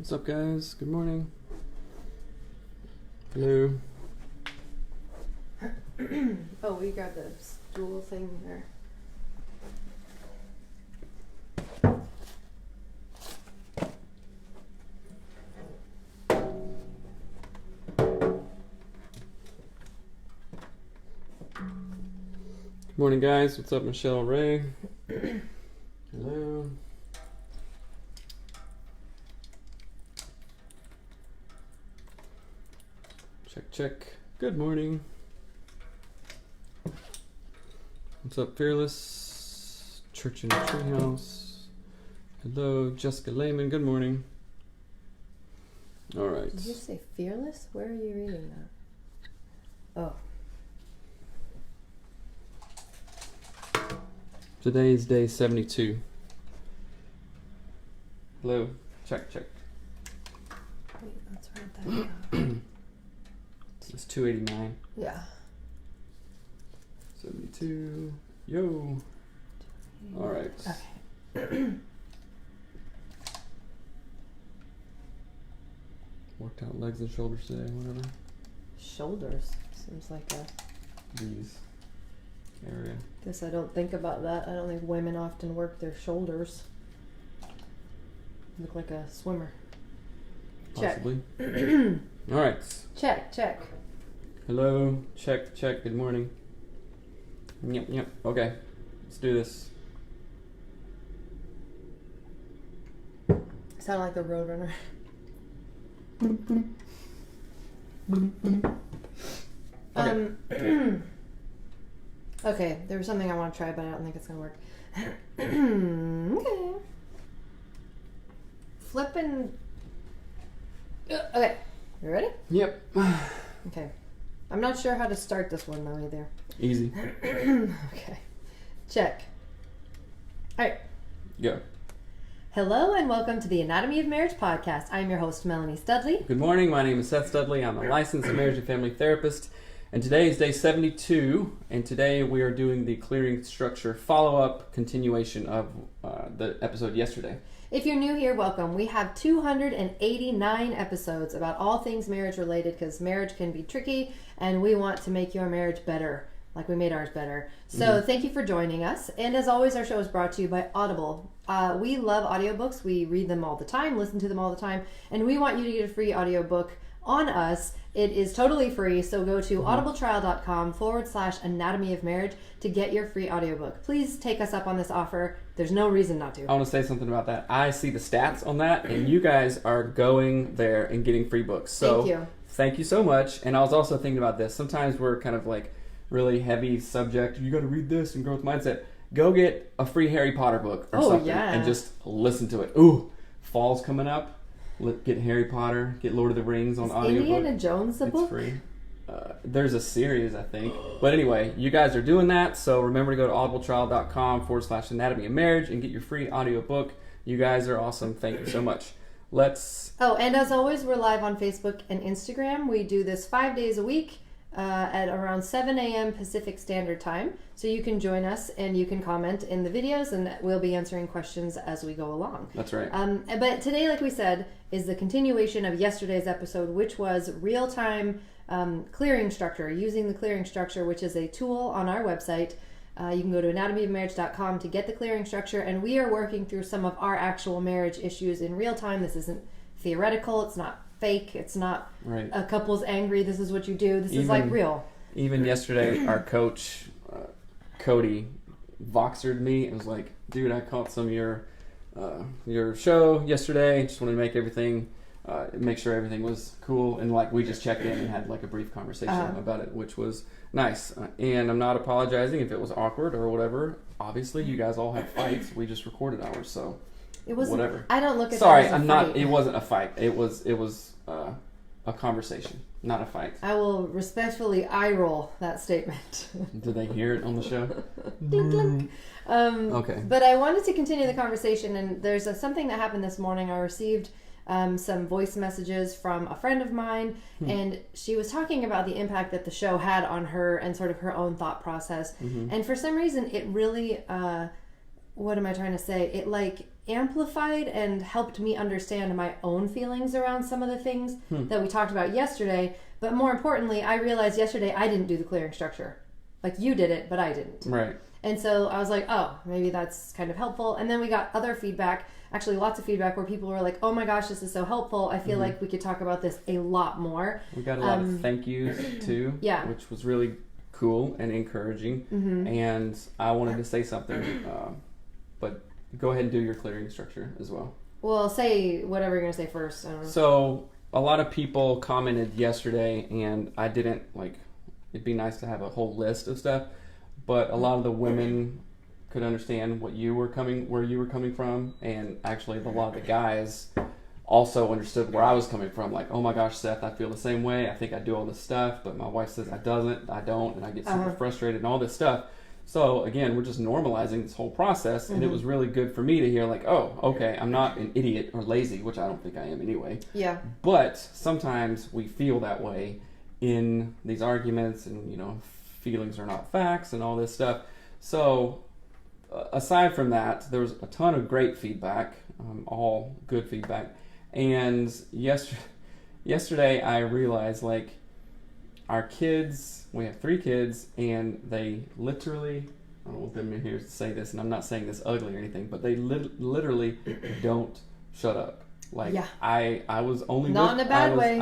What's up, guys? Good morning. Hello. Oh, we grabbed the stool thing there. Good morning, guys. What's up, Michelle Ray? Hello. Check. Good morning. What's up, Fearless? Church in the Treehouse. Hello, Jessica Lehman. Good morning. All right. Did you say fearless? Where are you reading that? Oh. Today is day 72. Hello. Check. Wait, let's write that down. It's 289. Yeah. 72. Yo. All right. Okay. Worked out legs and shoulders today, whatever. Shoulders. Seems like a... These area. Guess I don't think about that. I don't think women often work their shoulders. Look like a swimmer. Possibly. All right. Check. Hello. Check. Good morning. Yep. Okay. Let's do this. Sound like the Roadrunner. Okay, there was something I want to try, but I don't think it's going to work. Okay. Flipping. Okay, you ready? Yep. Okay. I'm not sure how to start this one, though, either. Easy. Okay. Check. All right. Go. Hello and welcome to the Anatomy of Marriage podcast. I'm your host, Melanie Studley. Good morning. My name is Seth Studley. I'm a licensed marriage and family therapist. And today is day 72. And today we are doing the clearing structure follow-up continuation of the episode yesterday. If you're new here, welcome. We have 289 episodes about all things marriage related because marriage can be tricky and we want to make your marriage better, like we made ours better. So Thank you for joining us. And as always, our show is brought to you by Audible. We love audiobooks. We read them all the time, listen to them all the time, and we want you to get a free audiobook on us. It is totally free, so go to audibletrial.com/anatomy of marriage to get your free audiobook. Please take us up on this offer. There's no reason not to. I want to say something about that. I see the stats on that, and you guys are going there and getting free books. So thank you so much. And I was also thinking about this. Sometimes we're kind of like really heavy subject. You got to read this and growth mindset. Go get a free Harry Potter book or something and just listen to it. Ooh, fall's coming up. Get Harry Potter, get Lord of the Rings on audiobook. Indiana Jones the book? It's free. There's a series, I think. But anyway, you guys are doing that, so remember to go to audibletrial.com/anatomy of marriage and get your free audiobook. You guys are awesome. Thank you so much. And as always, we're live on Facebook and Instagram. We do this 5 days a week at around 7 a.m. Pacific Standard Time. So you can join us and you can comment in the videos and we'll be answering questions as we go along. That's right. But today, like we said, is the continuation of yesterday's episode, which was real-time clearing structure, using the clearing structure, which is a tool on our website. You can go to anatomyofmarriage.com to get the clearing structure, and we are working through some of our actual marriage issues in real time. This isn't theoretical. It's not fake. It's not a couple's angry. This is what you do. This is like real. Even yesterday, our coach, Cody, voxered me and was like, dude, I caught some of your show yesterday. Just wanted to make sure everything was cool. And like we just checked in and had like a brief conversation about it, which was nice. And I'm not apologizing if it was awkward or whatever. Obviously, you guys all had fights. We just recorded ours, so it was whatever. I don't look at Sorry, that as a I'm fight. not. It wasn't a fight. It was a conversation, not a fight. I will respectfully eye roll that statement. Did they hear it on the show? Dink, dink. Okay. But I wanted to continue the conversation, and there's something that happened this morning. I received some voice messages from a friend of mine, and she was talking about the impact that the show had on her and sort of her own thought process. And for some reason, it really, what am I trying to say? amplified and helped me understand my own feelings around some of the things that we talked about yesterday. But more importantly, I realized yesterday I didn't do the clearing structure. Like, you did it, but I didn't. Right. And so I was like, oh, maybe that's kind of helpful. And then we got other feedback, actually lots of feedback, where people were like, oh my gosh, this is so helpful. I feel like we could talk about this a lot more. We got a lot of thank yous too, yeah, which was really cool and encouraging. And I wanted to say something, but go ahead and do your clearing structure as well. Well, say whatever you're going to say first. I don't know. So a lot of people commented yesterday, and I didn't, like, it'd be nice to have a whole list of stuff, but a lot of the women could understand where you were coming from, and actually a lot of the guys also understood where I was coming from. Like, oh my gosh, Seth, I feel the same way. I think I do all this stuff, but my wife says I don't, and I get super frustrated and all this stuff. So again, we're just normalizing this whole process, and it was really good for me to hear, like, oh, okay, I'm not an idiot or lazy, which I don't think I am anyway. Yeah. But sometimes we feel that way in these arguments, and, you know, feelings are not facts and all this stuff. So aside from that, there was a ton of great feedback, all good feedback. And yesterday I realized, like, our kids, we have 3 kids, and they literally, I don't want them in here to say this, and I'm not saying this ugly or anything, but they literally don't shut up. Like, yeah. I was only not in a bad way.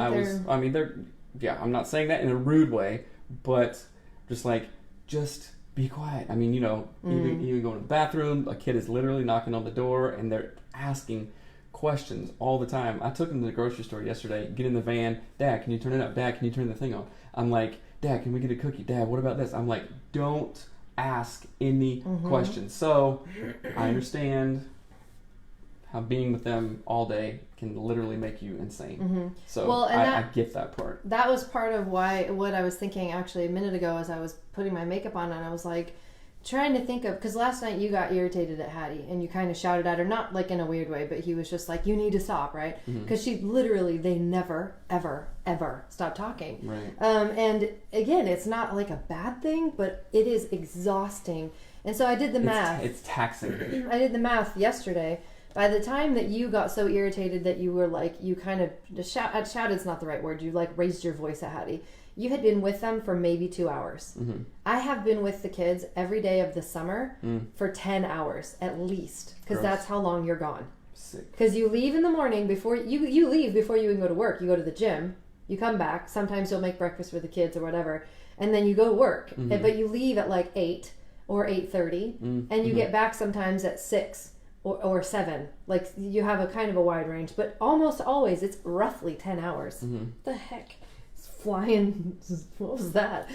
Yeah, I'm not saying that in a rude way, but just like, just be quiet. I mean, you know, even going to the bathroom, a kid is literally knocking on the door, and they're asking questions all the time. I took them to the grocery store yesterday, get in the van, Dad, can you turn it up? Dad, can you turn the thing on? I'm like, Dad, can we get a cookie? Dad, what about this? I'm like, don't ask any questions. So I understand how being with them all day can literally make you insane. So I get that part. That was part of what I was thinking actually a minute ago as I was putting my makeup on, and I was like trying to think of, because last night you got irritated at Hattie and you kind of shouted at her, not like in a weird way, but he was just like, you need to stop, right? Because they never, ever, ever stop talking. Right. And again, it's not like a bad thing, but it is exhausting. And so I did the math. It's taxing. I did the math yesterday. By the time that you got so irritated that you were like, you kind of shouted's not the right word, you like raised your voice at Hattie. You had been with them for maybe 2 hours. I have been with the kids every day of the summer for 10 hours at least, because that's how long you're gone. Because you leave in the morning before you leave before you even go to work. You go to the gym, you come back. Sometimes you'll make breakfast for the kids or whatever, and then you go to work. But you leave at like 8 or 8:30, and you get back sometimes at 6 or 7. Like, you have a kind of a wide range, but almost always it's roughly 10 hours. The heck. Flying, what was that?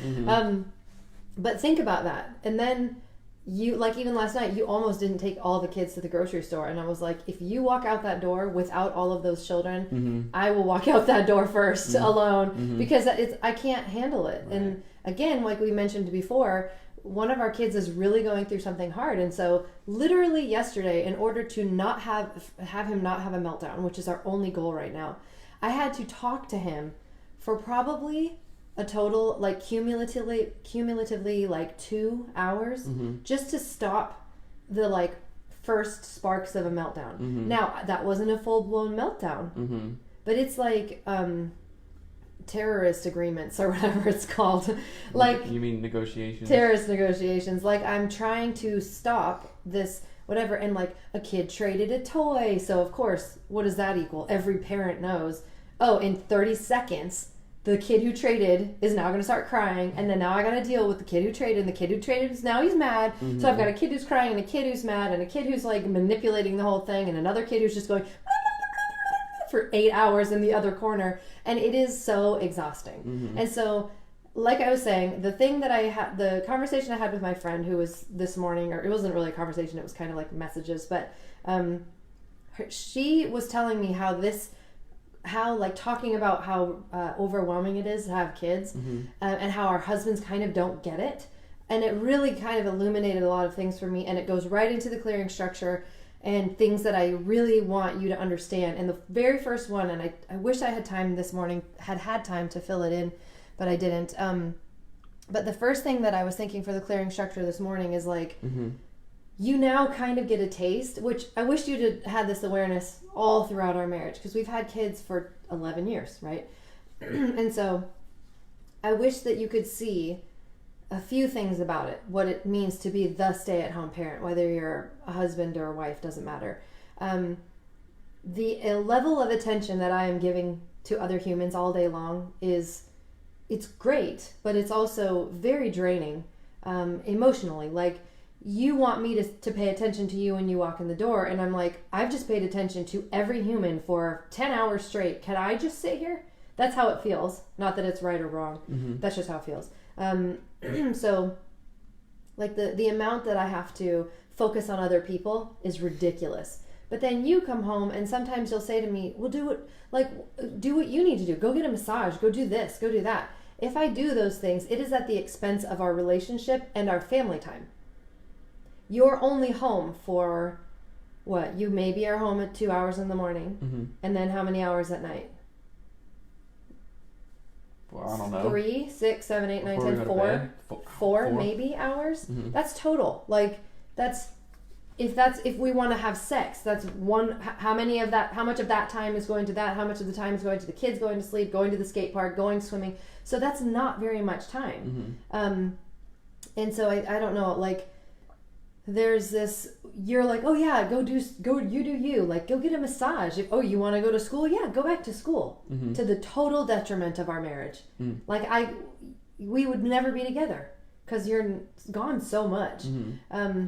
But think about that. And then you, like, even last night, you almost didn't take all the kids to the grocery store, and I was like, if you walk out that door without all of those children, I will walk out that door first alone, because I can't handle it. Right. And again, like we mentioned before, one of our kids is really going through something hard, and so literally yesterday, in order to not have him not have a meltdown, which is our only goal right now, I had to talk to him for probably a total, like, cumulatively like 2 hours, just to stop the, like, first sparks of a meltdown. Now, that wasn't a full-blown meltdown, but it's like terrorist agreements or whatever it's called. Like, you mean negotiations? Terrorist negotiations. Like, I'm trying to stop this whatever, and like a kid traded a toy, so of course, what does that equal? Every parent knows, oh, in 30 seconds the kid who traded is now going to start crying, and then now I got to deal with the kid who traded, and the kid who traded is now he's mad. So I've got a kid who's crying, and a kid who's mad, and a kid who's like manipulating the whole thing, and another kid who's just going for 8 hours in the other corner, and it is so exhausting. And so, like I was saying, the conversation I had with my friend who was this morning, or it wasn't really a conversation, it was kind of like messages, but she was telling me how like talking about how overwhelming it is to have kids, and how our husbands kind of don't get it, and it really kind of illuminated a lot of things for me, and it goes right into the clearing structure and things that I really want you to understand. And the very first one, and I wish I had time this morning, had time to fill it in, but I didn't. But the first thing that I was thinking for the clearing structure this morning is like, you now kind of get a taste, which I wish you'd have had this awareness all throughout our marriage, because we've had kids for 11 years, right? And so I wish that you could see a few things about it, what it means to be the stay-at-home parent, whether you're a husband or a wife, doesn't matter. The level of attention that I am giving to other humans all day long it's great, but it's also very draining emotionally. Like, you want me to pay attention to you when you walk in the door, and I'm like, I've just paid attention to every human for 10 hours straight. Can I just sit here? That's how it feels. Not that it's right or wrong. Mm-hmm. That's just how it feels. So, like, the amount that I have to focus on other people is ridiculous. But then you come home and sometimes you'll say to me, well, do what you need to do. Go get a massage. Go do this. Go do that. If I do those things, it is at the expense of our relationship and our family time. You're only home for what? You maybe are home at 2 hours in the morning. Mm-hmm. And then how many hours at night? Well, I don't know. 3, 6, 7, 8, 9, Before we 10, go to 4. bed? 4 maybe hours. Mm-hmm. That's total. Like, if we want to have sex, that's one. How much of that time is going to that? How much of the time is going to the kids going to sleep, going to the skate park, going swimming? So that's not very much time. Mm-hmm. And so I don't know, like, there's this, you're like, oh yeah, you do you, like, go get a massage. If, oh, you want to go to school? Yeah, go back to school. Mm-hmm. To the total detriment of our marriage. Like, we would never be together because you're gone so much. Mm-hmm.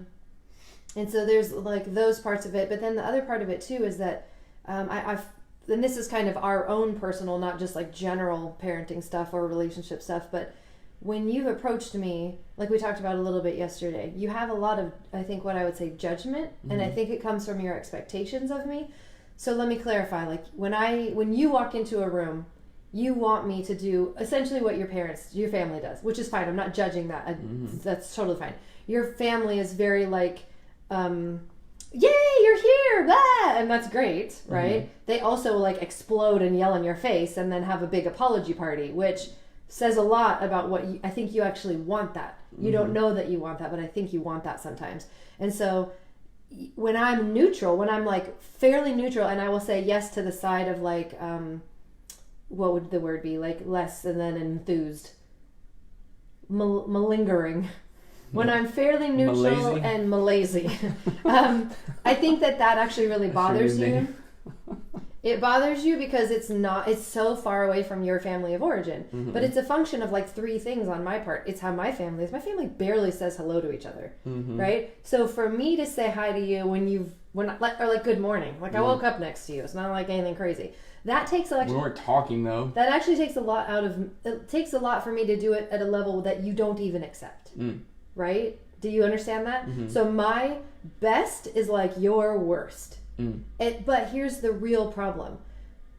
And so there's like those parts of it, but then the other part of it too is that and this is kind of our own personal, not just like general parenting stuff or relationship stuff, but when you've approached me, like we talked about a little bit yesterday, you have a lot of, I think, what I would say judgment, and I think it comes from your expectations of me. So let me clarify, like when you walk into a room, you want me to do essentially what your family does, which is fine. I'm not judging that. That's totally fine. Your family is very like, yay, you're here, blah, and that's great, right? They also like explode and yell in your face and then have a big apology party, which says a lot about what I think you actually want that. You don't know that you want that, but I think you want that sometimes. And so when I'm neutral, when I'm like fairly neutral, and I will say yes to the side of like, what would the word be? Like less and then enthused. Malingering. When I'm fairly neutral and malazy. I think that actually really bothers you. It bothers you because it's so far away from your family of origin. But it's a function of like 3 things on my part. It's how my family is. My family barely says hello to each other, right? So for me to say hi to you or like good morning, like I woke up next to you. It's not like anything crazy. That takes we weren't talking though. That actually takes a lot it takes a lot for me to do it at a level that you don't even accept. Right? Do you understand that? So my best is like your worst. But here's the real problem.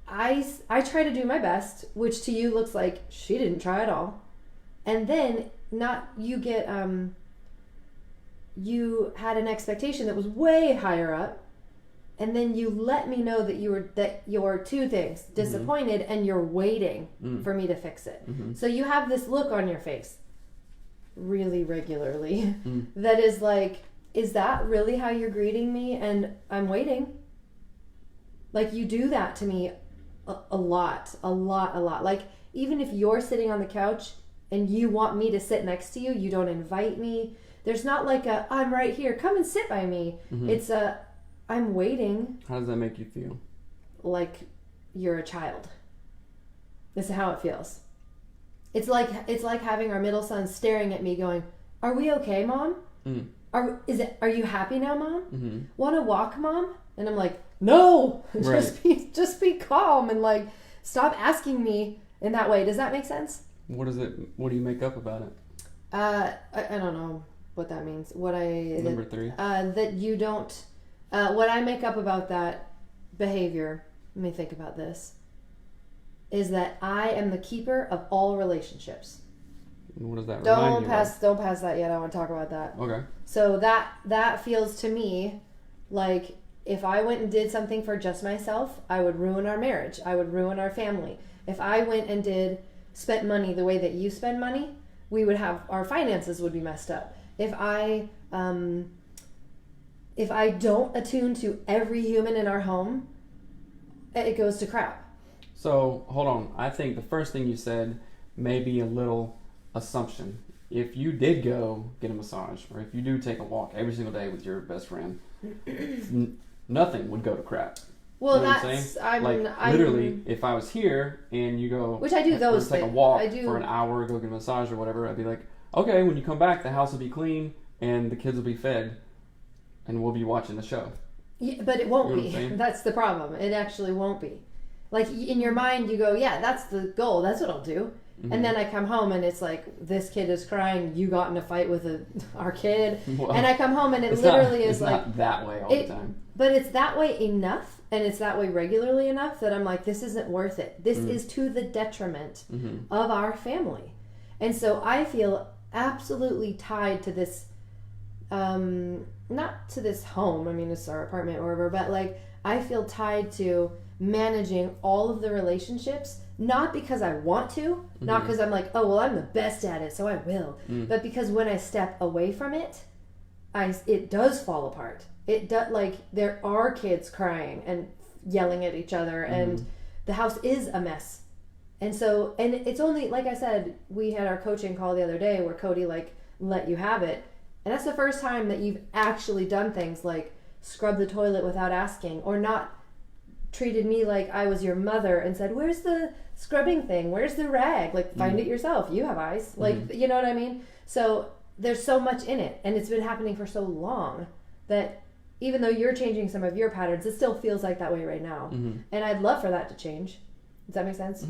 I try to do my best, which to you looks like she didn't try at all. And then you had an expectation that was way higher up. And then you let me know that you're 2 things, disappointed and you're waiting for me to fix it. So you have this look on your face really regularly that is like, is that really how you're greeting me? And I'm waiting. Like, you do that to me a lot. Like, even if you're sitting on the couch and you want me to sit next to you, you don't invite me. There's not like I'm right here, come and sit by me. It's I'm waiting. How does that make you feel? Like you're a child. This is how it feels. It's like having our middle son staring at me going, are we okay, Mom? Are you happy now, Mom? Want to walk, Mom? And I'm like, no, just be calm and like stop asking me in that way. Does that make sense? What do you make up about it? I don't know what that means. Number 3. That you don't, what I make up about that behavior, let me think about this, is that I am the keeper of all relationships. What does that remind you of? Don't pass that yet. I want to talk about that. Okay. So that feels to me like if I went and did something for just myself, I would ruin our marriage. I would ruin our family. If I went and spent money the way that you spend money, our finances would be messed up. If I if I don't attune to every human in our home, it goes to crap. So hold on. I think the first thing you said may be a little assumption. If you did go get a massage, or if you do take a walk every single day with your best friend, nothing would go to crap. Well, You know what I'm that's saying? Literally, if I was here and you go, which I do those take a things. walk I do. for an hour, go get a massage or whatever, I'd be like, okay, when you come back, the house will be clean and the kids will be fed, and we'll be watching the show. Yeah, but it won't You know what I'm be. saying? That's the problem. It actually won't be. Like in your mind, you go, yeah, that's the goal. That's what I'll do. Mm-hmm. And then I come home and it's like, this kid is crying. You got in a fight with our kid. Well, And I come home and it it's literally not, is it's like, not that way all it- the time. but it's that way enough, and it's that way regularly enough that I'm like, this isn't worth it. This is to the detriment Mm-hmm. of our family. And so I feel absolutely tied to this, not to this home, I mean, it's our apartment or whatever, but like, I feel tied to managing all of the relationships, not because I want to, not because I'm like, oh, well, I'm the best at it, so I will, but because when I step away from it, it does fall apart. It does, like, there are kids crying and yelling at each other, and the house is a mess. And so, and it's only, like I said, we had our coaching call the other day where Cody, like, let you have it. And that's the first time that you've actually done things like scrub the toilet without asking, or not treated me like I was your mother and said, where's the scrubbing thing? Where's the rag? Like, find it yourself. You have eyes. Like, you know what I mean? So there's so much in it. And it's been happening for so long that even though you're changing some of your patterns, it still feels like that way right now. And I'd love for that to change. Does that make sense?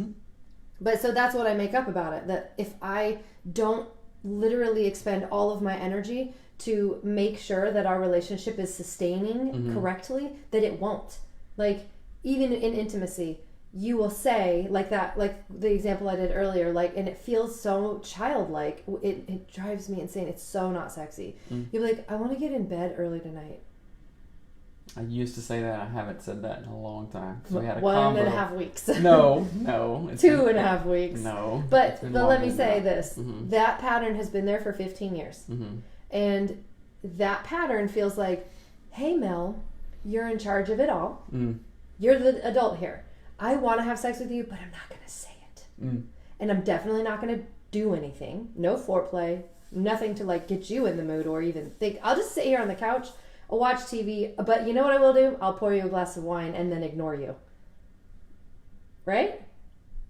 But so that's what I make up about it. That if I don't literally expend all of my energy to make sure that our relationship is sustaining correctly, that it won't. Like, even in intimacy, you will say, like that, like the example I did earlier, like, and it feels so childlike. It drives me insane. It's so not sexy. You'll be like, I want to get in bed early tonight. I used to say that. I haven't said that in a long time. So we had a 1.5 weeks. No. It's 2.5 weeks. No. But been let me longer say than that. this. That pattern has been there for 15 years. And that pattern feels like, hey, Mel, you're in charge of it all. You're the adult here. I want to have sex with you, but I'm not going to say it. And I'm definitely not going to do anything. No foreplay. Nothing to, like, get you in the mood or even think. I'll just sit here on the couch. I'll watch TV. But you know what I will do? I'll pour you a glass of wine and then ignore you. Right?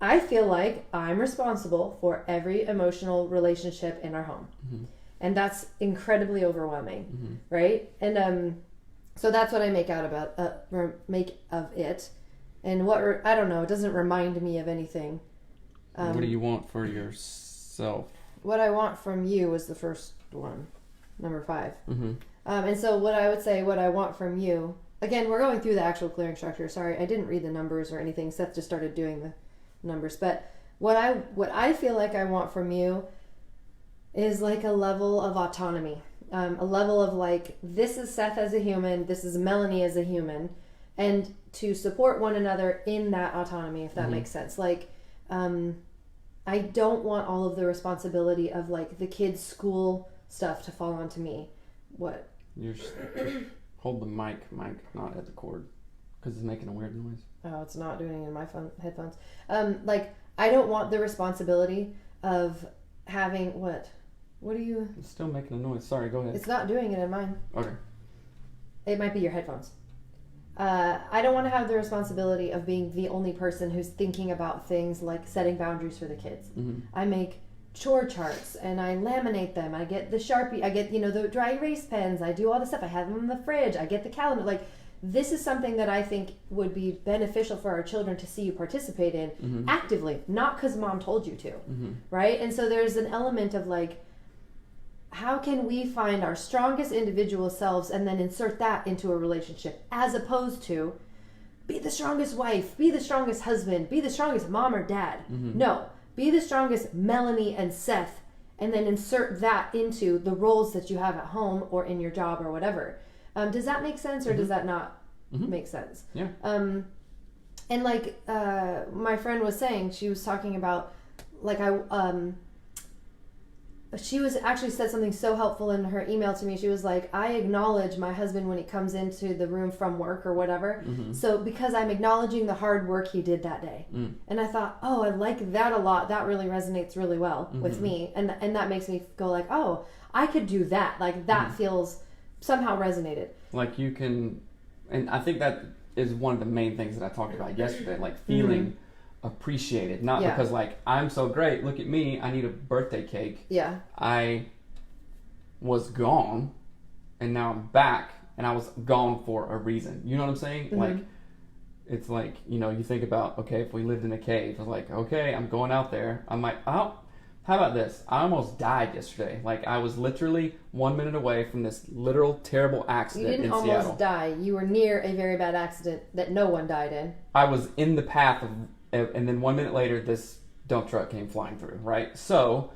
I feel like I'm responsible for every emotional relationship in our home. And that's incredibly overwhelming. Right? And so that's what I make out about make of it. And I don't know, it doesn't remind me of anything. What do you want for yourself? What I want from you is the first one, number 5. And so what I would say, what I want from you, again, we're going through the actual clearing structure. Sorry, I didn't read the numbers or anything. Seth just started doing the numbers. But what I feel like I want from you is like a level of autonomy. A level of like, this is Seth as a human, this is Melanie as a human, and to support one another in that autonomy, if that makes sense. Like, I don't want all of the responsibility of like the kids' school stuff to fall onto me. What? Hold the mic, not at the cord, because it's making a weird noise. Oh, it's not doing it in my headphones. Like, I don't want the responsibility of having what? What are you? It's still making a noise. Sorry, go ahead. It's not doing it in mine. Okay. It might be your headphones. I don't want to have the responsibility of being the only person who's thinking about things like setting boundaries for the kids. I make chore charts and I laminate them. I get the Sharpie. I get, the dry erase pens. I do all the stuff. I have them in the fridge. I get the calendar. Like, this is something that I think would be beneficial for our children to see you participate in actively, not because mom told you to, right? And so there's an element of like, how can we find our strongest individual selves and then insert that into a relationship, as opposed to be the strongest wife, be the strongest husband, be the strongest mom or dad. No, be the strongest Melanie and Seth, and then insert that into the roles that you have at home or in your job or whatever. Does that make sense, or does that not make sense? Yeah. And like my friend was saying, she was talking about like she was actually said something so helpful in her email to me. She was like, I acknowledge my husband when he comes into the room from work or whatever. So because I'm acknowledging the hard work he did that day. And I thought, oh, I like that a lot. That really resonates really well with me. And that makes me go like, oh, I could do that. Like that feels somehow resonated. Like you can, and I think that is one of the main things that I talked about yesterday, like feeling appreciated, not because like I'm so great, look at me, I need a birthday cake. Yeah. I was gone and now I'm back, and I was gone for a reason. You know what I'm saying? Like it's like, you know, you think about, okay, if we lived in a cave, I was like, okay, I'm going out there. I'm like, oh, how about this? I almost died yesterday. Like I was literally 1 minute away from this literal terrible accident in Seattle. You didn't almost die. You were near a very bad accident that no one died in. I was in the path of, and then 1 minute later, this dump truck came flying through, right? So,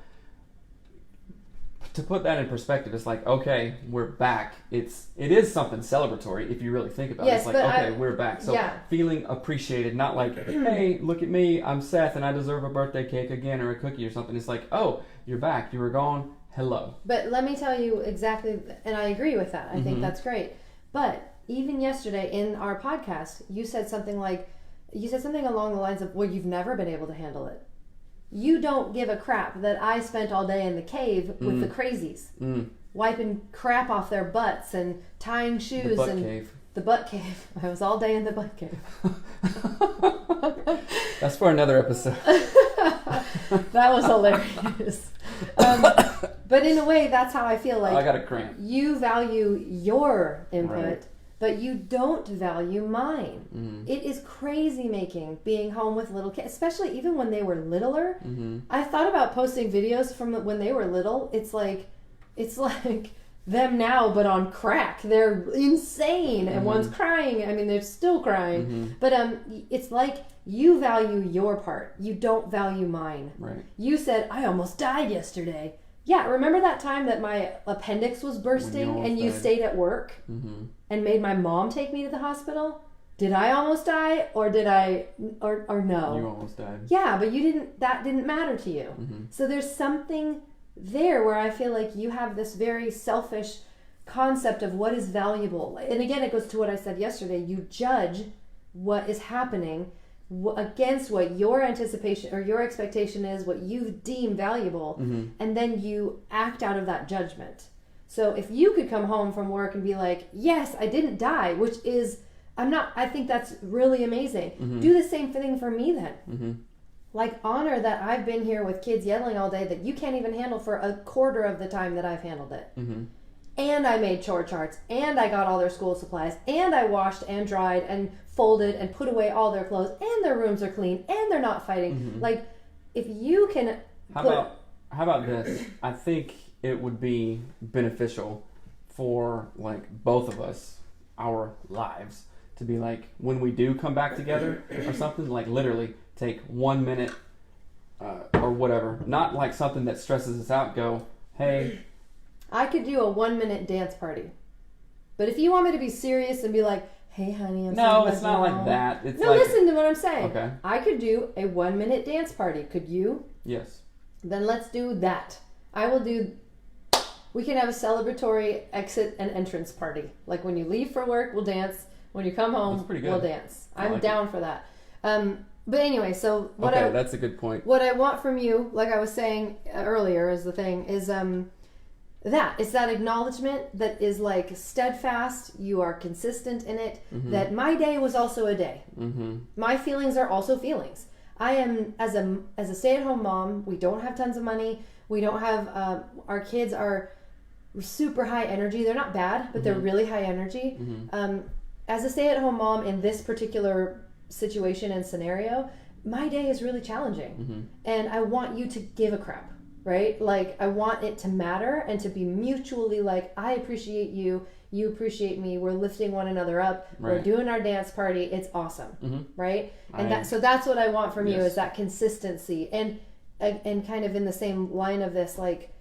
to put that in perspective, it's like, okay, we're back. It is something celebratory if you really think about it. It's like, okay, we're back. So, feeling appreciated, not like, hey, look at me, I'm Seth, and I deserve a birthday cake again or a cookie or something. It's like, oh, you're back, you were gone, hello. But let me tell you exactly, and I agree with that. I think that's great. But even yesterday in our podcast, you said something along the lines of, well, you've never been able to handle it. You don't give a crap that I spent all day in the cave with the crazies, wiping crap off their butts and tying shoes. The butt cave. I was all day in the butt cave. That's for another episode. That was hilarious. But in a way, that's how I feel like I got a cramp. You value your input, but you don't value mine. It is crazy making being home with little kids, especially even when they were littler. I thought about posting videos from when they were little. It's like them now, but on crack. They're insane, and one's crying. I mean, they're still crying. But it's like you value your part. You don't value mine. Right. You said, I almost died yesterday. Yeah, remember that time that my appendix was bursting and you stayed at work and made my mom take me to the hospital? Did I almost die, or did I, or no? You almost died. Yeah, but that didn't matter to you. So there's something there where I feel like you have this very selfish concept of what is valuable. And again, it goes to what I said yesterday. You judge what is happening against what your anticipation or your expectation is, what you deem valuable, and then you act out of that judgment. So if you could come home from work and be like, yes, I didn't die, which is, I think that's really amazing. Do the same thing for me then. Like, honor that I've been here with kids yelling all day that you can't even handle for a quarter of the time that I've handled it. And I made chore charts, and I got all their school supplies, and I washed and dried and folded and put away all their clothes, and their rooms are clean, and they're not fighting. Like, if you can How about this? I think it would be beneficial for, like, both of us, our lives, to be like, when we do come back together or something, like, literally take 1 minute or whatever, not like something that stresses us out, go, hey, I could do a 1 minute dance party. But if you want me to be serious and be like, hey honey, I'm no, it's not like that. It's no, like, listen to what I'm saying. Okay. I could do a 1 minute dance party. Could you? Yes. Then let's do that. We can have a celebratory exit and entrance party. Like when you leave for work, we'll dance. When you come home, we'll dance. I'm down for that. But anyway, so that's a good point. What I want from you, like I was saying earlier, is it's that acknowledgement that is like steadfast. You are consistent in it. That my day was also a day. My feelings are also feelings. I am as a stay-at-home mom. We don't have tons of money. We don't have our kids are super high energy. They're not bad, but they're really high energy. As a stay-at-home mom in this particular situation and scenario, my day is really challenging, and I want you to give a crap. Right? Like, I want it to matter and to be mutually like, I appreciate you, you appreciate me, we're lifting one another up, we're doing our dance party, it's awesome. Right? And so that's what I want from you, is that consistency. And kind of in the same line of this, like,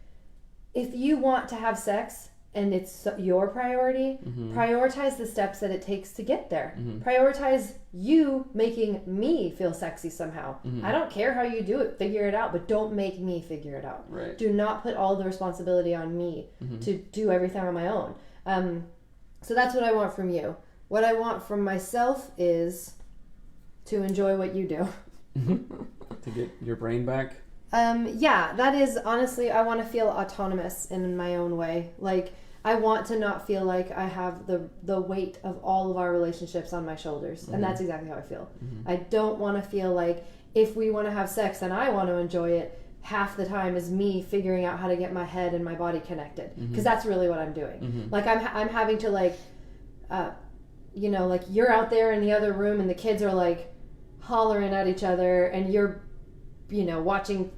if you want to have sex and it's your priority, prioritize the steps that it takes to get there. Prioritize you making me feel sexy somehow. I don't care how you do it, figure it out, but don't make me figure it out. Right. Do not put all the responsibility on me to do everything on my own. So that's what I want from you. What I want from myself is to enjoy what you do. To get your brain back. Yeah, that is honestly, I want to feel autonomous in my own way. Like, I want to not feel like I have the weight of all of our relationships on my shoulders. And that's exactly how I feel. I don't want to feel like if we want to have sex and I want to enjoy it, half the time is me figuring out how to get my head and my body connected. Because that's really what I'm doing. Like, I'm having to, like, you know, like, you're out there in the other room and the kids are, like, hollering at each other and you're, you know, watching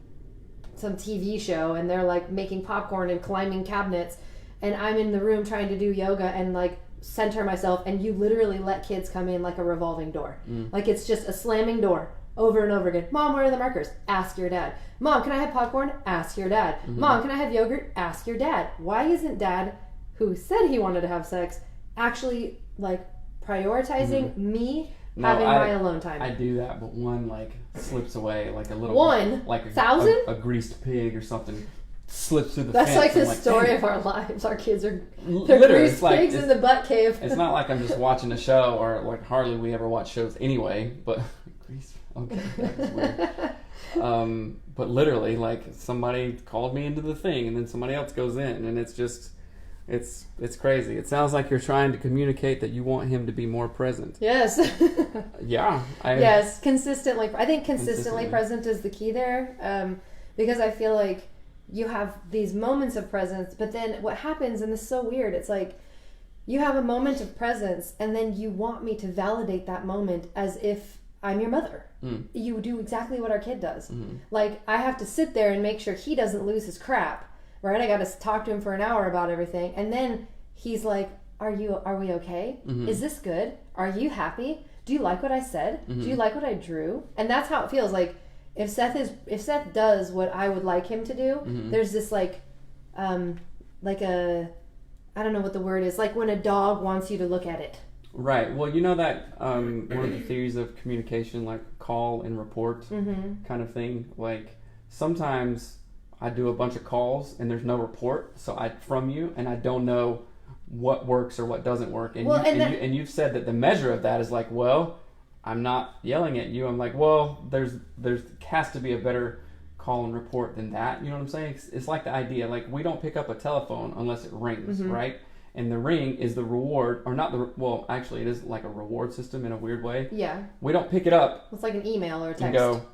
some TV show and they're like making popcorn and climbing cabinets, and I'm in the room trying to do yoga and like center myself, and you literally let kids come in like a revolving door. Like, it's just a slamming door over and over again. Mom, where are the markers? Ask your dad. Mom, can I have popcorn? Ask your dad. Mom, can I have yogurt? Ask your dad. Why isn't dad, who said he wanted to have sex, actually like prioritizing me having my alone time? I do that, but one like slips away, like a little like a 1,000? a greased pig or something slips through the That's fence. like the story dang. of our lives. Our kids are Literally, greased it's like pigs in the butt cave. It's not like I'm just watching a show, or like hardly we ever watch shows anyway. But greased. Okay, that's weird. But literally, like somebody called me into the thing, and then somebody else goes in, and it's just. It's crazy. It sounds like you're trying to communicate that you want him to be more present. Yes. Yeah. Yes, consistently. I think consistently present is the key there, because I feel like you have these moments of presence, but then what happens, and this is so weird, it's like you have a moment of presence, and then you want me to validate that moment as if I'm your mother. You do exactly what our kid does. Like, I have to sit there and make sure he doesn't lose his crap. Right, I got to talk to him for an hour about everything, and then he's like, "Are we okay? Is this good? Are you happy? Do you like what I said? Do you like what I drew?" And that's how it feels. Like, if Seth does what I would like him to do, there's this like a, I don't know what the word is, like when a dog wants you to look at it. Right. Well, you know that one of the theories of communication, like call and report kind of thing. Like sometimes I do a bunch of calls and there's no report, from you, and I don't know what works or what doesn't work. And and you've said that the measure of that is like, well, I'm not yelling at you. I'm like, well, there has to be a better call and report than that. You know what I'm saying? It's like the idea, like we don't pick up a telephone unless it rings, right? And the ring is the reward, or not the, well, actually it is like a reward system in a weird way. Yeah. We don't pick it up. It's like an email or a text. And go,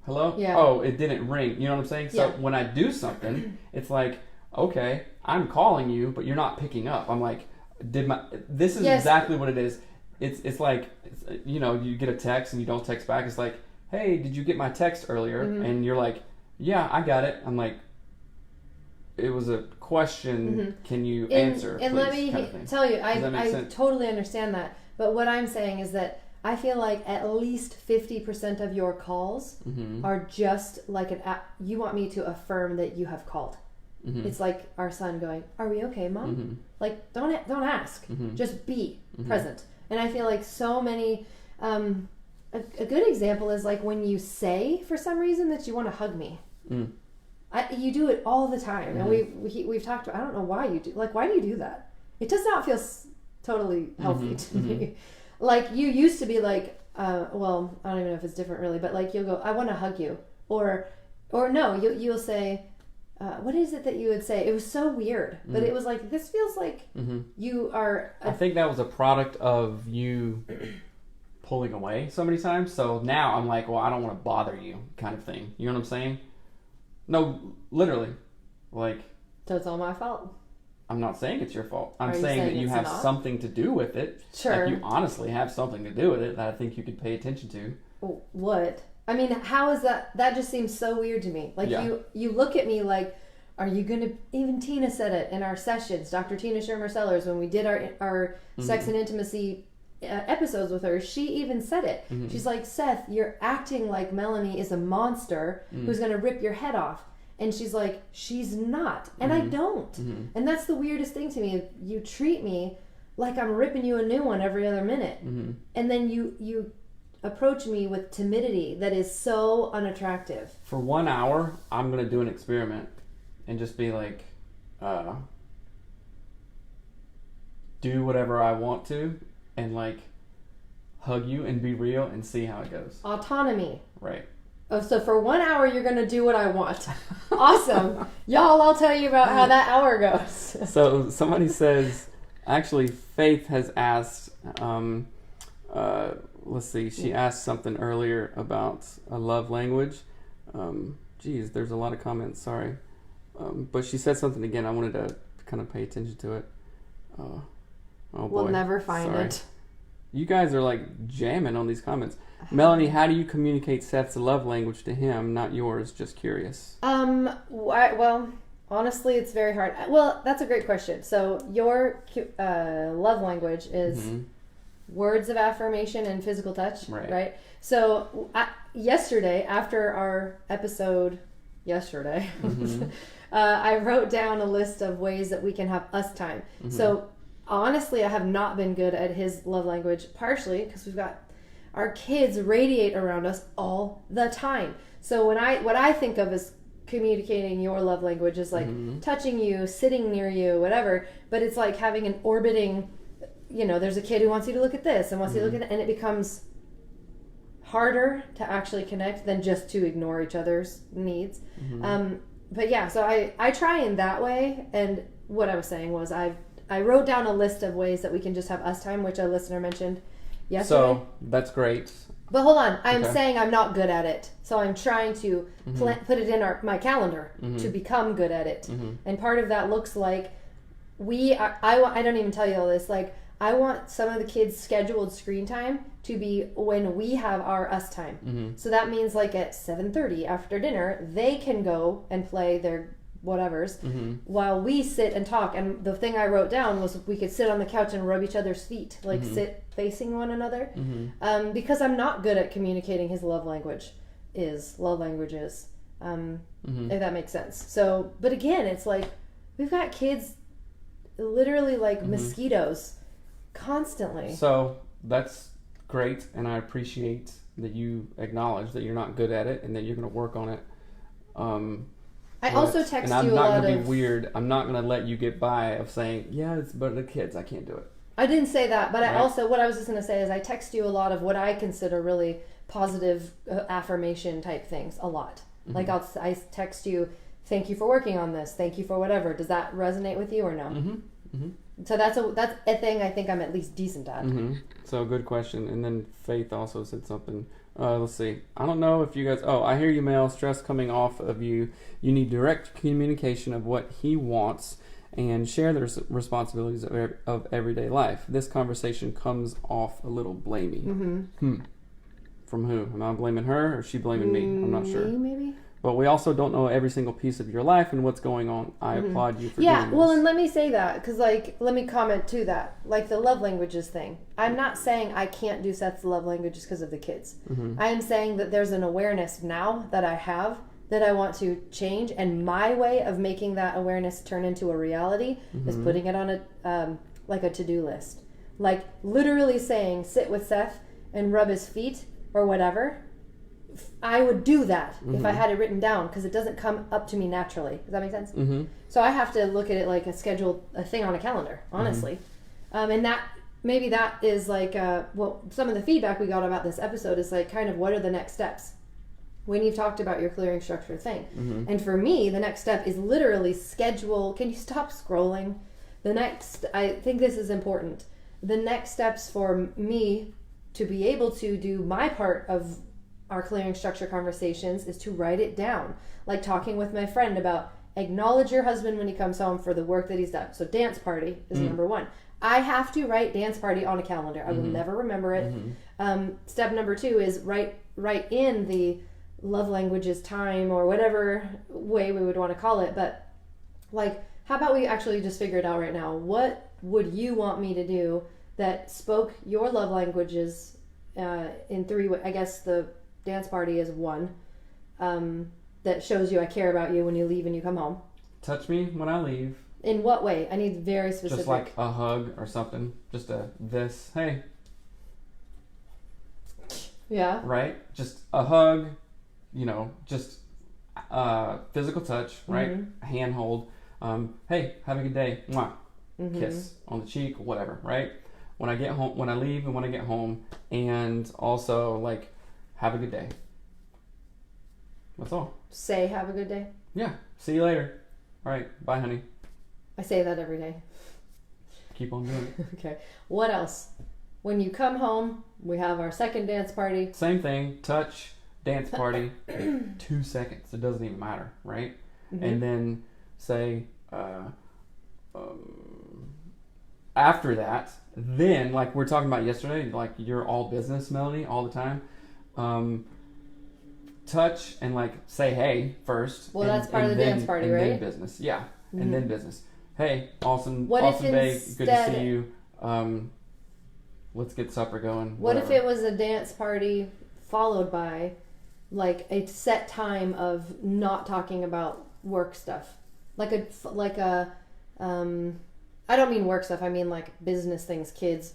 hello? Yeah. Oh, it didn't ring. You know what I'm saying? So when I do something, it's like, okay, I'm calling you, but you're not picking up. I'm like, this is exactly what it is. It's like, you get a text and you don't text back. It's like, hey, did you get my text earlier? And you're like, yeah, I got it. I'm like, it was a question. Can you answer, and please? Let me tell you, I sense? totally understand that. But what I'm saying is that I feel like at least 50% of your calls are just like you want me to affirm that you have called. It's like our son going, "Are we okay, Mom?" Like, don't ask, just be present. And I feel like so many. A good example is like when you say for some reason that you want to hug me. You do it all the time, and we've talked about. I don't know why you do. Like, why do you do that? It does not feel totally healthy to me. Like, you used to be like, well, I don't even know if it's different really, but like you'll go, "I want to hug you," or no, you'll say, what is it that you would say? It was so weird, but it was like, this feels like you are. I think that was a product of you pulling away so many times. So now I'm like, well, I don't want to bother you, kind of thing. You know what I'm saying? No, literally, like. So it's all my fault. I'm not saying it's your fault. I'm saying that you have something to do with it. Sure. Like you honestly have something to do with it that I think you could pay attention to. What? I mean, how is that? That just seems so weird to me. Like, you look at me like, are you going to... Even Tina said it in our sessions. Dr. Tina Shermer Sellers, when we did our sex and intimacy episodes with her, she even said it. She's like, Seth, you're acting like Melanie is a monster who's going to rip your head off. And she's like, she's not. And I don't. And that's the weirdest thing to me. You treat me like I'm ripping you a new one every other minute. And then you approach me with timidity that is so unattractive. For 1 hour, I'm going to do an experiment and just be like, do whatever I want to and like hug you and be real and see how it goes. Autonomy. Right. Oh, so for 1 hour, you're going to do what I want. Awesome. Y'all, I'll tell you about how that hour goes. So somebody says, actually, Faith has asked, let's see, she asked something earlier about a love language. Geez, there's a lot of comments, sorry. But she said something again. I wanted to kind of pay attention to it. Oh boy. We'll never find Sorry. it. You guys are like jamming on these comments. Melanie, how do you communicate Seth's love language to him, not yours? Just curious. Well, honestly, it's very hard. Well, that's a great question. So your love language is words of affirmation and physical touch, right? So yesterday, after our episode I wrote down a list of ways that we can have us time. So honestly, I have not been good at his love language, partially because we've got our kids radiate around us all the time. So what I think of as communicating your love language is like touching you, sitting near you, whatever. But it's like having an orbiting, there's a kid who wants you to look at this and wants you to look at it, and it becomes harder to actually connect than just to ignore each other's needs. But yeah, so I try in that way. And what I was saying was I wrote down a list of ways that we can just have us time, which a listener mentioned yesterday. So that's great. But hold on, I'm saying I'm not good at it. So I'm trying to put it in my calendar to become good at it. And part of that looks like I don't even tell you all this. Like, I want some of the kids' scheduled screen time to be when we have our us time. So that means like at 7:30 after dinner, they can go and play their whatevers while we sit and talk. And the thing I wrote down was we could sit on the couch and rub each other's feet, like sit facing one another. Because I'm not good at communicating his love languages, if that makes sense. So, but again, it's like we've got kids literally like mosquitoes constantly. So that's great, and I appreciate that you acknowledge that you're not good at it and that you're going to work on it. I also text you a lot of... And I'm not going to be weird. I'm not going to let you get by of saying, yeah, it's but the kids, I can't do it. I didn't say that, but what I was just going to say is I text you a lot of what I consider really positive affirmation type things a lot. Like I text you, thank you for working on this, thank you for whatever. Does that resonate with you or no? So that's a thing I think I'm at least decent at. So good question. And then Faith also said something. Let's see. I don't know if you guys... Oh, I hear you, Mel. Stress coming off of you. You need direct communication of what he wants and share the responsibilities of everyday life. This conversation comes off a little blamey. From who? Am I blaming her or is she blaming me? I'm not sure. Maybe. But we also don't know every single piece of your life and what's going on. I applaud you for doing this. Yeah, well, and let me say that, because, like, let me comment to that. Like, the love languages thing. I'm not saying I can't do Seth's love languages because of the kids. I am saying that there's an awareness now that I have that I want to change, and my way of making that awareness turn into a reality is putting it on a to-do list. Like, literally saying, sit with Seth and rub his feet or whatever. I would do that if I had it written down, because it doesn't come up to me naturally. Does that make sense? So I have to look at it like a thing on a calendar, honestly. And that maybe that is like some of the feedback we got about this episode is like kind of what are the next steps when you've talked about your clearing structure thing. And for me, the next step is literally schedule. Can you stop scrolling? I think this is important. The next steps for me to be able to do my part of our clearing structure conversations is to write it down. Like talking with my friend about acknowledge your husband when he comes home for the work that he's done. So dance party is number one. I have to write dance party on a calendar. I will never remember it. Step number two is write in the love languages time or whatever way we would want to call it. But like, how about we actually just figure it out right now? What would you want me to do that spoke your love languages in three ways? I guess the dance party is one. that shows you I care about you when you leave and you come home. Touch me when I leave. In what way? I need very specific. Just like a hug or something. Just this. Hey. Yeah. Right? Just a hug. Just physical touch. Right? Mm-hmm. Hand hold. Hey, have a good day. Mwah. Mm-hmm. Kiss on the cheek, whatever. Right? When I get home, when I leave, and when I get home, and also like, have a good day. That's all. Say have a good day. Yeah. See you later. All right. Bye, honey. I say that every day. Keep on doing it. Okay. What else? When you come home, we have our second dance party. Same thing. Touch, dance party, 2 seconds. It doesn't even matter, right? Mm-hmm. And then say, after that, then like we're talking about yesterday, like you're all business, Melanie, all the time. Touch and like say hey first. Well, that's part of the dance party, and right? Then business, yeah, and then business. Hey, awesome day, good to see you. Let's get supper going. What if it was a dance party followed by like a set time of not talking about work stuff, like a I don't mean work stuff. I mean like business things, kids,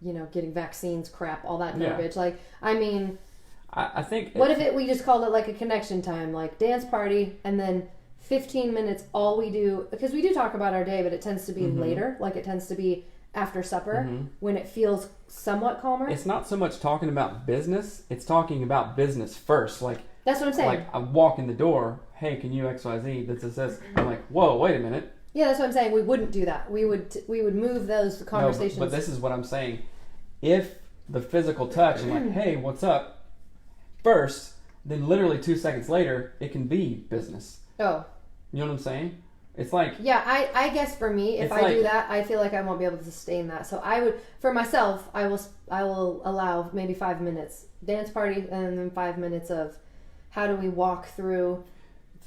getting vaccines, crap, all that garbage. Like I mean. I think. What if we just called it like a connection time, like dance party, and then 15 minutes all we do, because we do talk about our day, but it tends to be later, like it tends to be after supper when it feels somewhat calmer. It's not so much talking about business, it's talking about business first. Like that's what I'm saying. Like I walk in the door, hey, can you XYZ? This. I'm like, whoa, wait a minute. Yeah, that's what I'm saying. We wouldn't do that. We would move those conversations. No, but this is what I'm saying. If the physical touch and like, hey, what's up? First, then literally 2 seconds later, it can be business. Oh. You know what I'm saying? It's like... Yeah, I guess for me, if I do that, I feel like I won't be able to sustain that. So I would, for myself, I will allow maybe 5 minutes dance party and then 5 minutes of how do we walk through...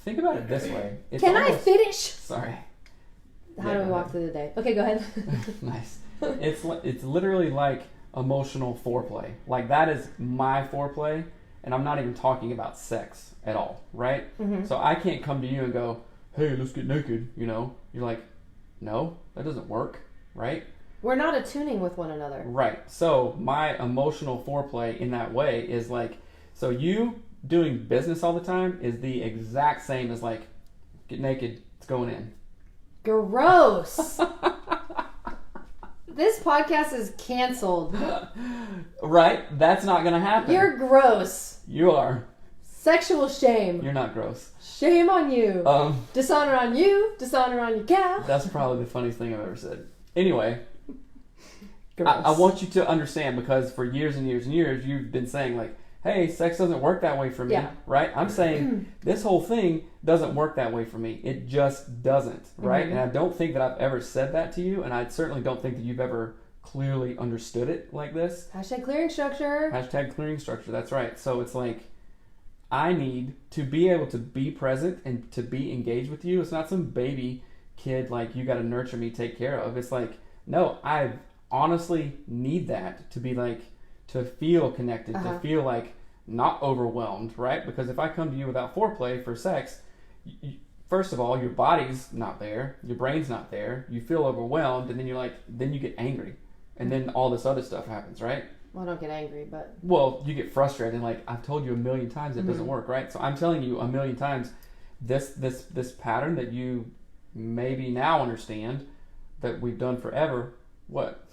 Think about it this way. Can I finish? Sorry. How do we walk through the day? Okay, go ahead. Nice. It's literally like emotional foreplay. Like that is my foreplay. And I'm not even talking about sex at all, right? Mm-hmm. So I can't come to you and go, hey, let's get naked, You're like, no, that doesn't work, right? We're not attuning with one another. Right. So my emotional foreplay in that way is like, so you doing business all the time is the exact same as like, get naked, it's going in. Gross. This podcast is canceled. Right? That's not going to happen. You're gross. You are. Sexual shame. You're not gross. Shame on you. Dishonor on you. Dishonor on your cow. That's probably the funniest thing I've ever said. Anyway, I want you to understand, because for years and years and years, you've been saying like, hey, sex doesn't work that way for me, right? I'm saying this whole thing doesn't work that way for me. It just doesn't, right? And I don't think that I've ever said that to you, and I certainly don't think that you've ever clearly understood it like this. Hashtag clearing structure. Hashtag clearing structure, that's right. So it's like, I need to be able to be present and to be engaged with you. It's not some baby kid like you got to nurture me, take care of. It's like, no, I honestly need that to be like, to feel connected, to feel like not overwhelmed, right? Because if I come to you without foreplay for sex, first of all, your body's not there, your brain's not there, you feel overwhelmed, and then you're like, then you get angry, and then all this other stuff happens, right? Well, I don't get angry, but... Well, you get frustrated, like, I've told you a million times it doesn't work, right? So I'm telling you a million times, this pattern that you maybe now understand, that we've done forever, what?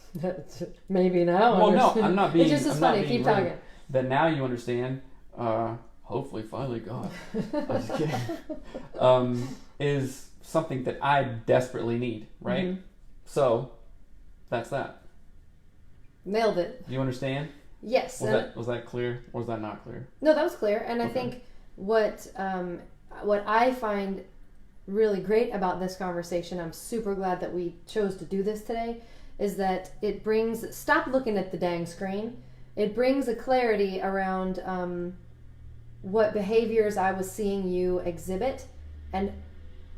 Maybe now. Well, no, I'm not being. It's just funny. Keep talking. That now you understand. Hopefully, finally, God. I'm just kidding. Is something that I desperately need, right? Mm-hmm. So that's that. Nailed it. Do you understand? Yes. Was that clear, or was that not clear? No, that was clear. And I think what I find really great about this conversation, I'm super glad that we chose to do this today, is that it brings, stop looking at the dang screen. It brings a clarity around what behaviors I was seeing you exhibit, and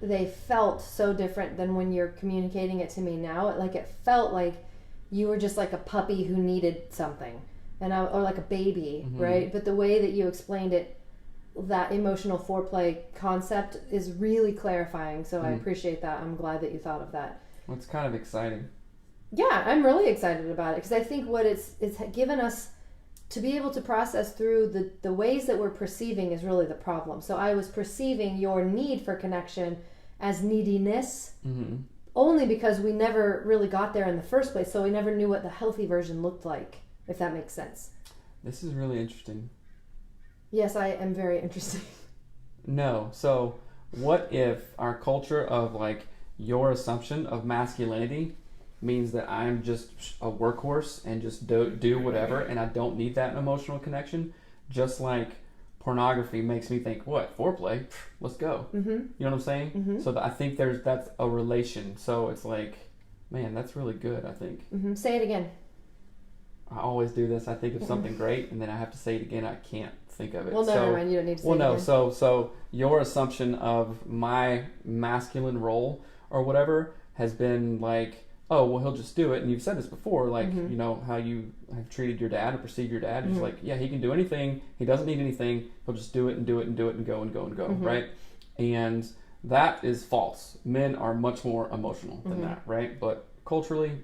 they felt so different than when you're communicating it to me now. It felt like you were just like a puppy who needed something, or like a baby, right? But the way that you explained it that emotional foreplay concept is really clarifying. So I appreciate that. I'm glad that you thought of that. Well, it's kind of exciting. Yeah, I'm really excited about it because I think what it's given us to be able to process through the ways that we're perceiving is really the problem. So I was perceiving your need for connection as neediness only because we never really got there in the first place. So we never knew what the healthy version looked like, if that makes sense. This is really interesting. Yes, I am very interested. No. So what if our culture of like your assumption of masculinity means that I'm just a workhorse and just do whatever, and I don't need that emotional connection, just like pornography makes me think, what, foreplay? Let's go. You know what I'm saying? So I think that's a relation. So it's like, man, that's really good, I think. Say it again. I always do this. I think of something great, and then I have to say it again. I can't think of it. Well, no, never mind. You don't need to say it again. So your assumption of my masculine role or whatever has been like, oh, well, he'll just do it. And you've said this before, like, you know, how you have treated your dad or perceived your dad. It's like, yeah, he can do anything. He doesn't need anything. He'll just do it and do it and do it and go and go and go, right? And that is false. Men are much more emotional than that, right? But culturally,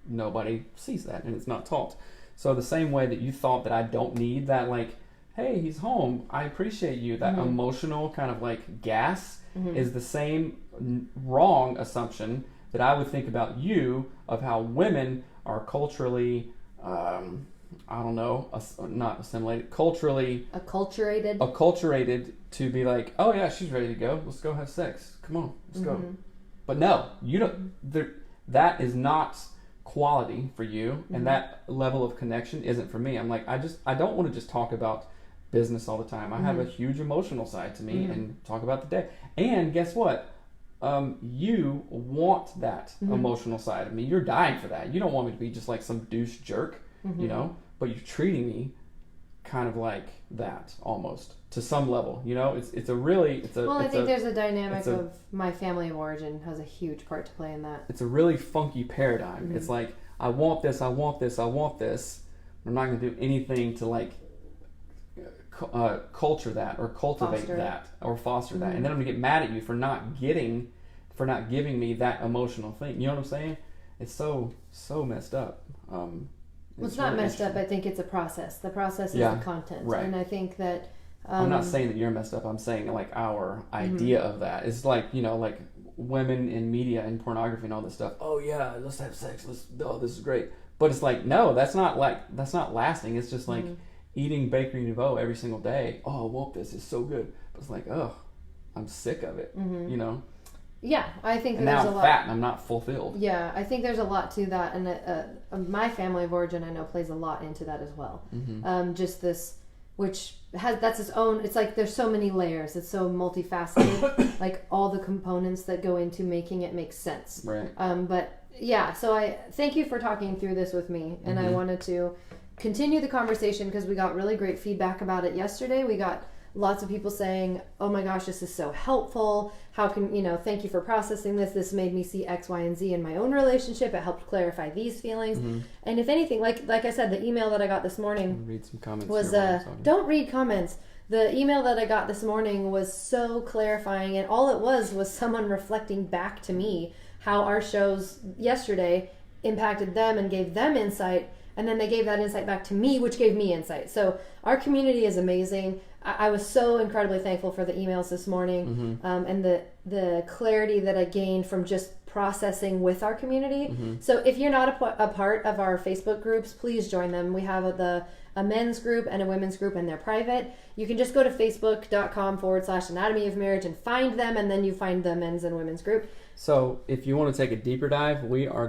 nobody sees that, and it's not taught. So the same way that you thought that I don't need that, like, hey, he's home, I appreciate you, that emotional kind of like gas is the same wrong assumption that I would think about you of how women are culturally, I don't know, not assimilated, culturally... Acculturated to be like, oh yeah, she's ready to go. Let's go have sex. Come on, let's go. But no, you don't... That is not quality for you, and that level of connection isn't for me. I'm like, I don't want to just talk about business all the time. I have a huge emotional side to me and talk about the day. And guess what? You want that emotional side of me. You're dying for that. You don't want me to be just like some douche jerk, you know, but you're treating me kind of like that almost to some level, you know. It's a really I think there's a dynamic of my family of origin has a huge part to play in that. It's a really funky paradigm. It's like, I want this, I want this, I want this. I'm not going to do anything to like culture that or cultivate that or foster that, and then I'm gonna get mad at you for not giving me that emotional thing. You know what I'm saying? It's so messed up. It's not messed up. I think it's a process. The process is the content, right? And I think that I'm not saying that you're messed up. I'm saying like our idea of that is like, you know, like women in media and pornography and all this stuff. Oh yeah, let's have sex. This is great. But it's like, no, that's not lasting. It's just like eating Bakery Nouveau every single day. Oh, I want this. It's so good. But it's like, oh, I'm sick of it. You know? Yeah, I think and there's now a lot. I'm fat and I'm not fulfilled. Yeah, I think there's a lot to that, and my family of origin I know plays a lot into that as well. Just this, which that's its own. It's like there's so many layers. It's so multifaceted. Like all the components that go into making it make sense. Right. But yeah, so I thank you for talking through this with me, and I wanted to continue the conversation because we got really great feedback about it yesterday. We got lots of people saying, oh my gosh, this is so helpful. How can, thank you for processing this. This made me see X, Y, and Z in my own relationship. It helped clarify these feelings. And if anything, like I said, the email that I got this morning read some comments was, don't read comments. The email that I got this morning was so clarifying, and all it was someone reflecting back to me how our shows yesterday impacted them and gave them insight. And then they gave that insight back to me, which gave me insight. So our community is amazing. I was so incredibly thankful for the emails this morning, and the clarity that I gained from just processing with our community. So if you're not a part of our Facebook groups, please join them. We have a men's group and a women's group, and they're private. You can just go to facebook.com/anatomy of marriage and find them, and then you find the men's and women's group. So if you want to take a deeper dive, we are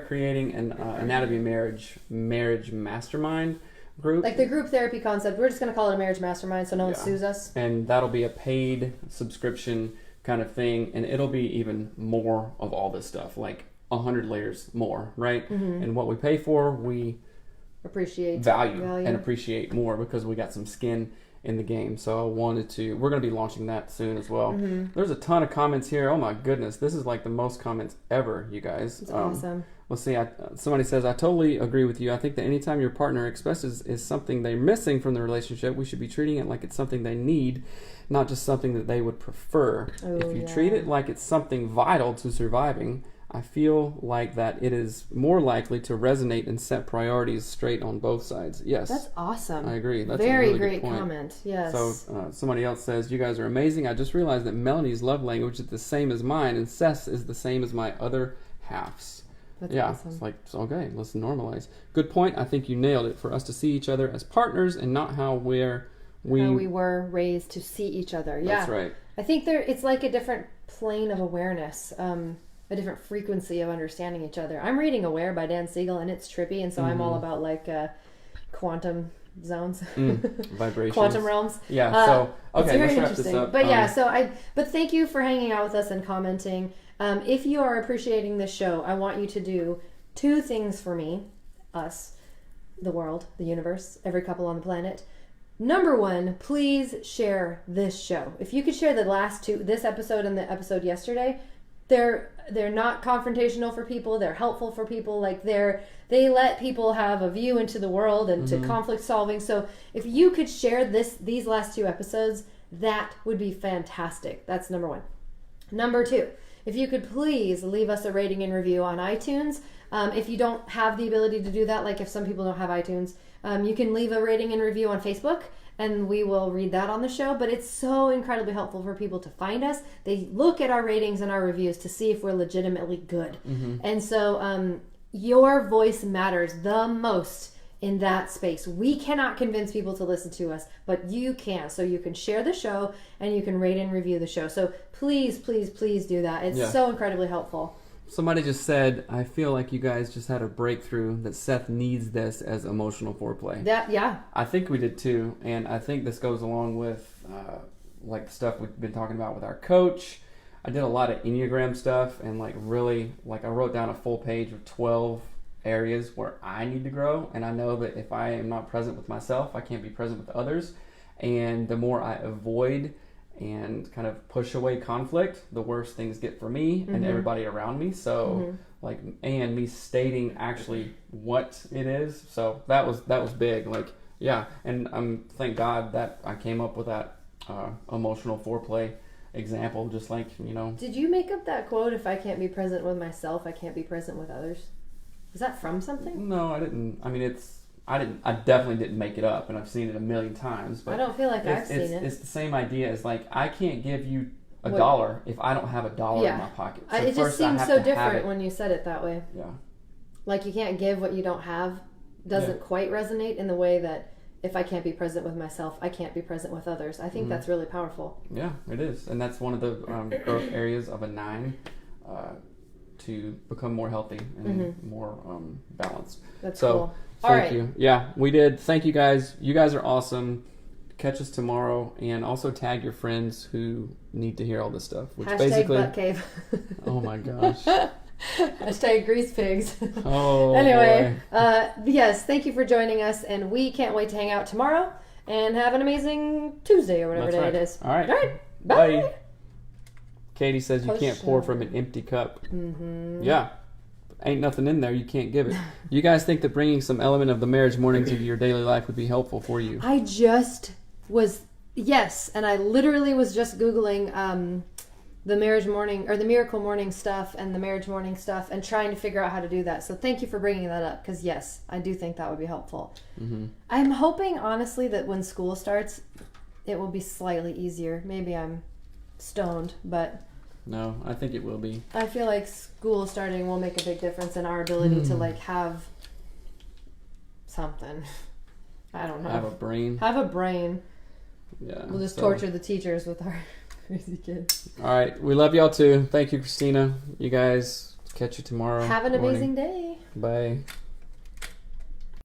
creating an Anatomy of marriage mastermind group. Like the group therapy concept. We're just going to call it a marriage mastermind so no one sues us. And that'll be a paid subscription kind of thing, and it'll be even more of all this stuff, like 100 layers more, right? And what we pay for, we appreciate value and appreciate more because we got some skin in the game. So we're going to be launching that soon as well. There's a ton of comments here. Oh my goodness, this is like the most comments ever, you guys. It's awesome. Let's see. Somebody says, I totally agree with you. I think that anytime your partner expresses is something they're missing from the relationship, we should be treating it like it's something they need, not just something that they would prefer. Oh, if you treat it like it's something vital to surviving, I feel like that it is more likely to resonate and set priorities straight on both sides. Yes. That's awesome. I agree. That's very a really great good point. comment. Yes. So somebody else says, you guys are amazing. I just realized that Melanie's love language is the same as mine, and Seth's is the same as my other halves. That's yeah, awesome. it's like, okay, let's normalize. Good point. I think you nailed it. For us to see each other as partners and not how we were raised to see each other. Yeah. That's right. I think it's like a different plane of awareness, a different frequency of understanding each other. I'm reading Aware by Dan Siegel, and it's trippy, and so I'm all about like quantum zones, vibrations, quantum realms. Yeah. So okay, it's very let's wrap this up. But yeah, but thank you for hanging out with us and commenting. If you are appreciating this show, I want you to do 2 things for me, us, the world, the universe, every couple on the planet. Number 1, please share this show. If you could share the last 2, this episode and the episode yesterday, they're not confrontational for people. They're helpful for people. Like they let people have a view into the world and to conflict solving. So if you could share these last 2 episodes, that would be fantastic. That's number 1. Number 2, if you could please leave us a rating and review on iTunes. If you don't have the ability to do that, like if some people don't have iTunes, you can leave a rating and review on Facebook, and we will read that on the show. But it's so incredibly helpful for people to find us. They look at our ratings and our reviews to see if we're legitimately good. And so your voice matters the most in that space. We cannot convince people to listen to us, but you can. So you can share the show and you can rate and review the show. So please, please, please do that. It's so incredibly helpful. Somebody just said, I feel like you guys just had a breakthrough that Seth needs this as emotional foreplay. Yeah. I think we did too, and I think this goes along with like the stuff we've been talking about with our coach. I did a lot of Enneagram stuff, and I wrote down a full page of 12 areas where I need to grow, and I know that if I am not present with myself, I can't be present with others. And the more I avoid and kind of push away conflict, the worse things get for me and everybody around me. So and me stating actually what it is. So that was big. And thank God that I came up with that emotional foreplay example. Just Did you make up that quote? If I can't be present with myself, I can't be present with others. Was that from something? No, I didn't. I mean, I definitely didn't make it up, and I've seen it a million times. But I don't feel like I've seen it. It's the same idea as I can't give you $1 if I don't have $1 in my pocket. So it just seems so different when you said it that way. Yeah. Like you can't give what you don't have doesn't quite resonate in the way that if I can't be present with myself, I can't be present with others. I think that's really powerful. Yeah, it is. And that's one of the growth areas of a 9 to become more healthy and more balanced. That's cool. Thank you. Yeah, we did. Thank you guys. You guys are awesome. Catch us tomorrow, and also tag your friends who need to hear all this stuff. Which basically, butt cave. Oh my gosh. Hashtag grease pigs. Oh. Anyway, yes, thank you for joining us, and we can't wait to hang out tomorrow and have an amazing Tuesday or whatever day it is. All right. Bye. Katie says you can't pour from an empty cup. Yeah. Ain't nothing in there, you can't give it. You guys think that bringing some element of the marriage mornings into your daily life would be helpful for you? I just was, yes, and I literally was just Googling the marriage morning, or the miracle morning stuff and the marriage morning stuff, and trying to figure out how to do that. So thank you for bringing that up, because yes, I do think that would be helpful. I'm hoping, honestly, that when school starts, it will be slightly easier. Maybe I'm stoned, but... No, I think it will be. I feel like school starting will make a big difference in our ability to have something. I don't know. Have a brain. Yeah. We'll just torture the teachers with our crazy kids. All right. We love y'all too. Thank you, Christina. You guys, catch you tomorrow. Have an amazing day. Bye.